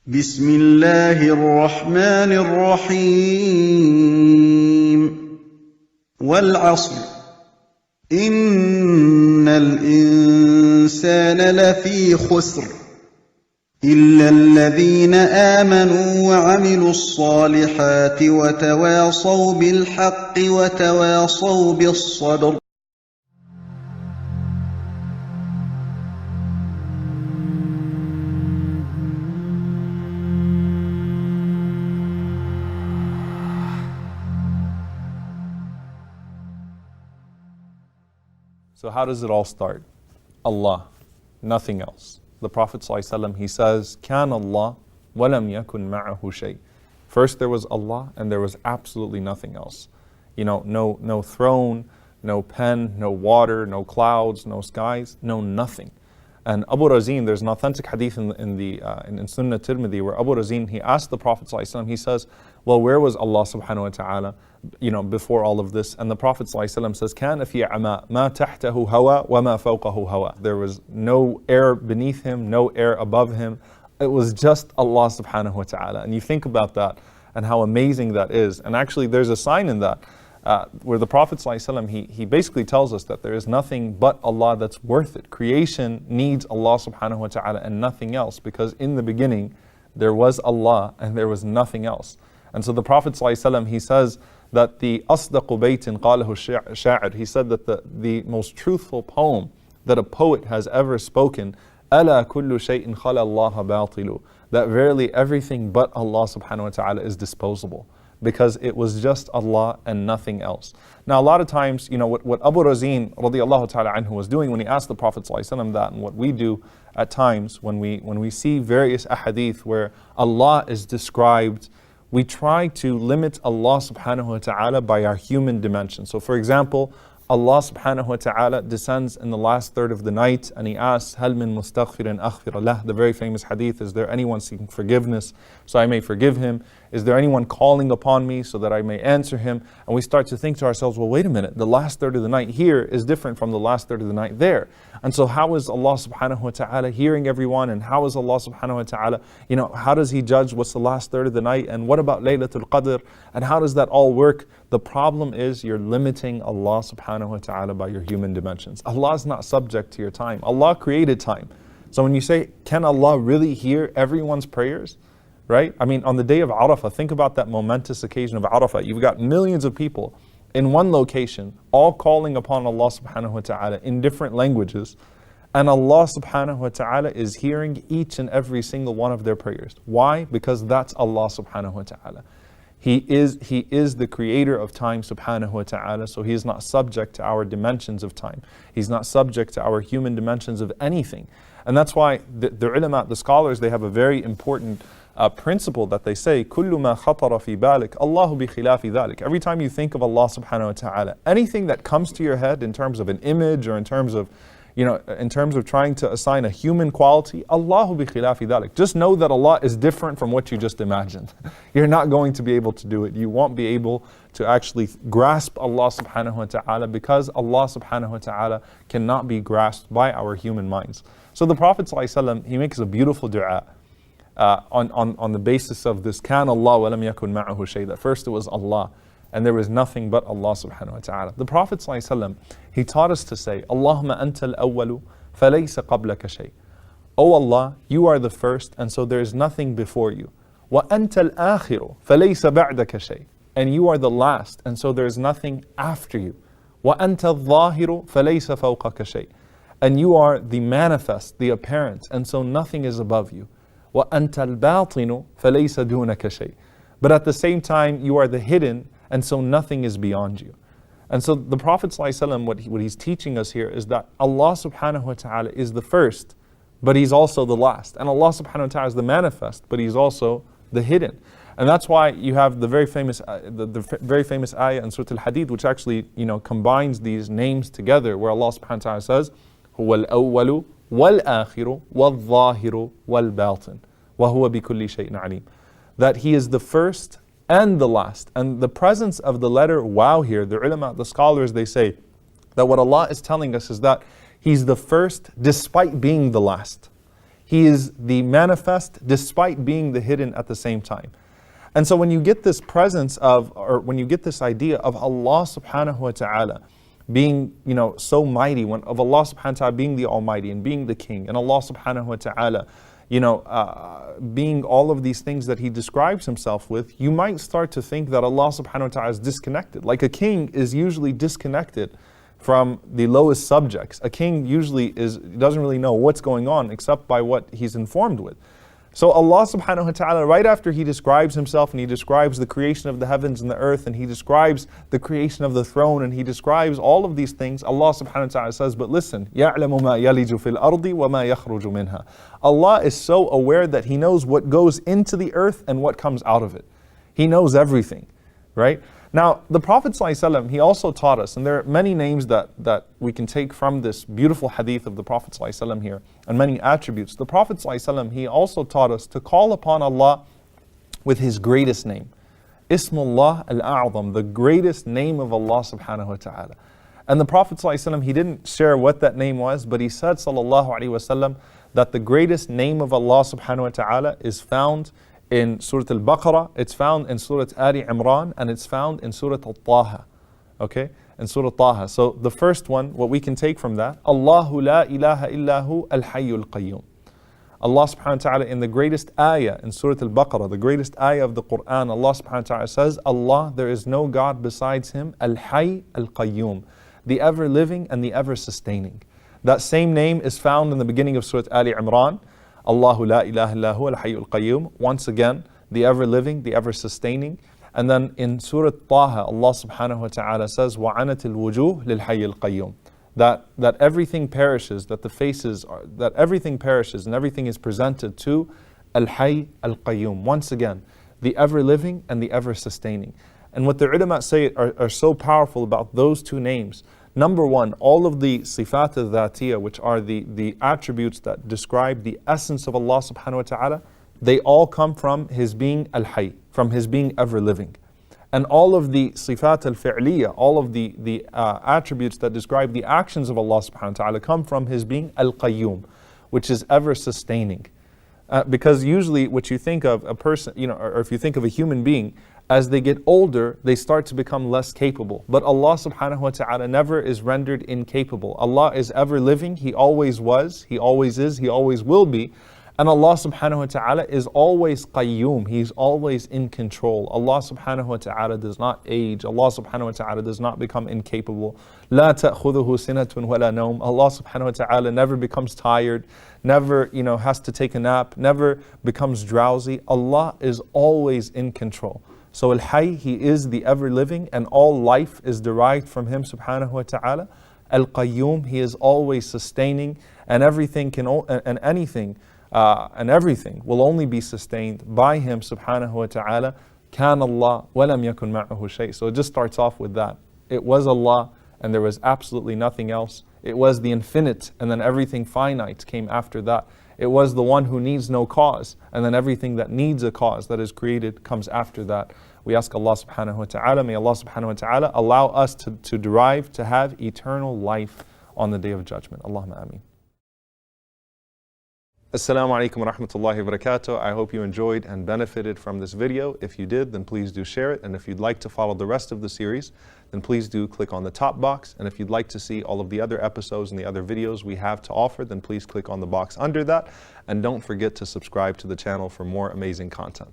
بسم الله الرحمن الرحيم والعصر إن الإنسان لفي خسر إلا الذين آمنوا وعملوا الصالحات وتواصوا بالحق وتواصوا بالصبر. So how does it all start? Allah, nothing else. The Prophet ﷺ, he says, كان الله ولم يكن معه شيء. First there was Allah and there was absolutely nothing else. You know, no throne, no pen, no water, no clouds, no skies, no nothing. And Abu Razin, there's an authentic hadith in Sunnah Tirmidhi where Abu Razin, he asked the Prophet ﷺ, he says, well, where was Allah subhanahu wa ta'ala, before all of this? And the Prophet ﷺ says, كَانَ فِي عَمَا مَا تَحْتَهُ هَوَى وَمَا فَوْقَهُ هَوَى. There was no air beneath him, no air above him. It was just Allah subhanahu wa ta'ala. And you think about that and how amazing that is. And actually there's a sign in that. Where the Prophet ﷺ, he basically tells us that there is nothing but Allah that's worth it. Creation needs Allah subhanahu wa ta'ala and nothing else, because in the beginning there was Allah and there was nothing else. And so the Prophet ﷺ, he says that the أصدق بيت قاله الشاعر, he said that the most truthful poem that a poet has ever spoken, ألا كل شيء خلا الله باطل, that verily everything but Allah subhanahu wa ta'ala is disposable, because it was just Allah and nothing else. Now a lot of times, what Abu Razin radiallahu ta'ala anhu was doing when he asked the Prophet ﷺ that, and what we do at times when we see various ahadith where Allah is described, we try to limit Allah subhanahu wa ta'ala by our human dimension. So for example, Allah subhanahu wa ta'ala descends in the last third of the night and He asks, هَلْ مِن مُسْتَغْفِرٍ أَغْفِرَ لَهُ. The very famous hadith, is there anyone seeking forgiveness so I may forgive him? Is there anyone calling upon me so that I may answer him? And we start to think to ourselves, well, wait a minute, the last third of the night here is different from the last third of the night there. And so how is Allah subhanahu wa ta'ala hearing everyone? And how is Allah subhanahu wa ta'ala, how does He judge what's the last third of the night? And what about Laylatul Qadr? And how does that all work? The problem is you're limiting Allah subhanahu wa ta'ala by your human dimensions. Allah is not subject to your time. Allah created time. So when you say, can Allah really hear everyone's prayers? Right? I mean, on the day of Arafah, think about that momentous occasion of Arafah. You've got millions of people in one location, all calling upon Allah subhanahu wa ta'ala in different languages. And Allah subhanahu wa ta'ala is hearing each and every single one of their prayers. Why? Because that's Allah subhanahu wa ta'ala. He is the creator of time subhanahu wa ta'ala, so He is not subject to our dimensions of time. He's not subject to our human dimensions of anything. And that's why the ulama, the scholars, they have a very important principle that they say, كُلُّ مَا خَطَرَ فِي بَالِكَ اللَّهُ بِخِلَافِ ذَلِكَ. Every time you think of Allah subhanahu wa ta'ala, anything that comes to your head in terms of an image or in terms of trying to assign a human quality, Allahu bi khilafi dhalik. Just know that Allah is different from what you just imagined. You're not going to be able to do it. You won't be able to actually grasp Allah subhanahu wa ta'ala, because Allah subhanahu wa ta'ala cannot be grasped by our human minds. So the Prophet ﷺ, he makes a beautiful dua on the basis of this, كَانَ اللَّهُ وَلَمْ يَكُنْ مَعَهُ شَيْءٍ. That first it was Allah, and there was nothing but Allah subhanahu wa ta'ala. The Prophet ﷺ, he taught us to say, Allahumma anta al-awwalu falaysa qablaka shay. Oh Allah, you are the first, and so there is nothing before you. Wa anta al-akhiru falaysa ba'daka shay. And you are the last, and so there is nothing after you. Wa anta al-zahiru falaysa fawqaka shay. And you are the manifest, the apparent, and so nothing is above you. Wa anta al-batinu falaysa dunaka shay. But at the same time, you are the hidden, and so nothing is beyond you. And so the Prophet ﷺ, what he's teaching us here is that Allah subhanahu wa ta'ala is the first, but He's also the last. And Allah subhanahu wa ta'ala is the manifest, but He's also the hidden. And that's why you have the very famous ayah in Surah Al-Hadid, which actually combines these names together, where Allah subhanahu wa ta'ala says, هُوَ الْأَوَّلُ وَالْآخِرُ وَالظَّاهِرُ وَالْبَاطِنُ وَهُوَ بِكُلِّ شَيْءٍ عَلِيمٌ. That He is the first and the last. And the presence of the letter waw here, the ulama, the scholars, they say that what Allah is telling us is that He's the first despite being the last. He is the manifest despite being the hidden at the same time. And so when you get this presence of, or when you get this idea of Allah subhanahu wa ta'ala being, so mighty, of Allah subhanahu wa ta'ala being the Almighty and being the King, and Allah subhanahu wa ta'ala, being all of these things that He describes Himself with, you might start to think that Allah subhanahu wa ta'ala is disconnected. Like a king is usually disconnected from the lowest subjects. A king usually doesn't really know what's going on except by what he's informed with. So Allah subhanahu wa ta'ala, right after He describes Himself and He describes the creation of the heavens and the earth, and He describes the creation of the throne, and He describes all of these things, Allah subhanahu wa ta'ala says, but listen, يَعْلَمُ مَا يَلِجُ فِي الْأَرْضِ وَمَا يَخْرُجُ مِنْهَا. Allah is so aware that He knows what goes into the earth and what comes out of it. He knows everything, right? Now, the Prophet ﷺ, he also taught us, and there are many names that we can take from this beautiful hadith of the Prophet ﷺ here, and many attributes. The Prophet ﷺ, he also taught us to call upon Allah with His greatest name. Ismullah al-A'zam, the greatest name of Allah subhanahu wa ta'ala. And the Prophet ﷺ, he didn't share what that name was, but he said, sallallahu alaihi wasallam, that the greatest name of Allah subhanahu wa ta'ala is found in Surah Al-Baqarah, it's found in Surah Ali Imran, and it's found in Surah Al-Taha. Okay? In Surah Taha. So the first one, what we can take from that, Allahu la ilaha illahu al-hayyul qayyum. Allah subhanahu wa ta'ala in the greatest ayah in Surah Al-Baqarah, the greatest ayah of the Quran, Allah subhanahu wa ta'ala says, Allah, there is no God besides Him, al-hayy al-qayyum, the ever-living and the ever-sustaining. That same name is found in the beginning of Surah Ali Imran, Allahu la ilaha illahu al-hayyul qayyum. Once again, the ever-living, the ever-sustaining. And then in Surah Taha, Allah subhanahu wa ta'ala says, وَعَنَتِ الْوُجُوهِ لِلْحَيِّ الْقَيُّومِ. That everything perishes, that everything perishes and everything is presented to Al-Hayy Al-Qayyum. Once again, the ever-living and the ever-sustaining. And what the ulama say are so powerful about those two names. Number one, all of the sifat al-dhatiyah, which are the attributes that describe the essence of Allah subhanahu wa ta'ala, they all come from His being al-hayy, from His being ever-living. And all of the sifat al-fi'liyah, all of the attributes that describe the actions of Allah subhanahu wa ta'ala come from His being al-qayyum, which is ever-sustaining. Because usually what you think of a person, or if you think of a human being, as they get older, they start to become less capable. But Allah subhanahu wa ta'ala never is rendered incapable. Allah is ever living, He always was, He always is, He always will be. And Allah subhanahu wa ta'ala is always qayyum, He's always in control. Allah subhanahu wa ta'ala does not age. Allah subhanahu wa ta'ala does not become incapable. لا تأخذه سنة ولا نوم. Allah subhanahu wa ta'ala never becomes tired, never has to take a nap, never becomes drowsy. Allah is always in control. So Al-Hayy, He is the ever-living, and all life is derived from Him subhanahu wa ta'ala. Al-Qayyum, He is always sustaining, and everything will only be sustained by Him subhanahu wa ta'ala. كان الله ولم يكن معه شيء. So it just starts off with that. It was Allah, and there was absolutely nothing else. It was the infinite, and then everything finite came after that. It was the one who needs no cause, and then everything that needs a cause that is created comes after that. We ask Allah subhanahu wa ta'ala, may Allah subhanahu wa ta'ala allow us to have eternal life on the Day of Judgment. Allahumma ameen. Assalamu alaikum wa rahmatullahi wa barakatuh. I hope you enjoyed and benefited from this video. If you did, then please do share it. And if you'd like to follow the rest of the series, then please do click on the top box. And if you'd like to see all of the other episodes and the other videos we have to offer, then please click on the box under that. And don't forget to subscribe to the channel for more amazing content.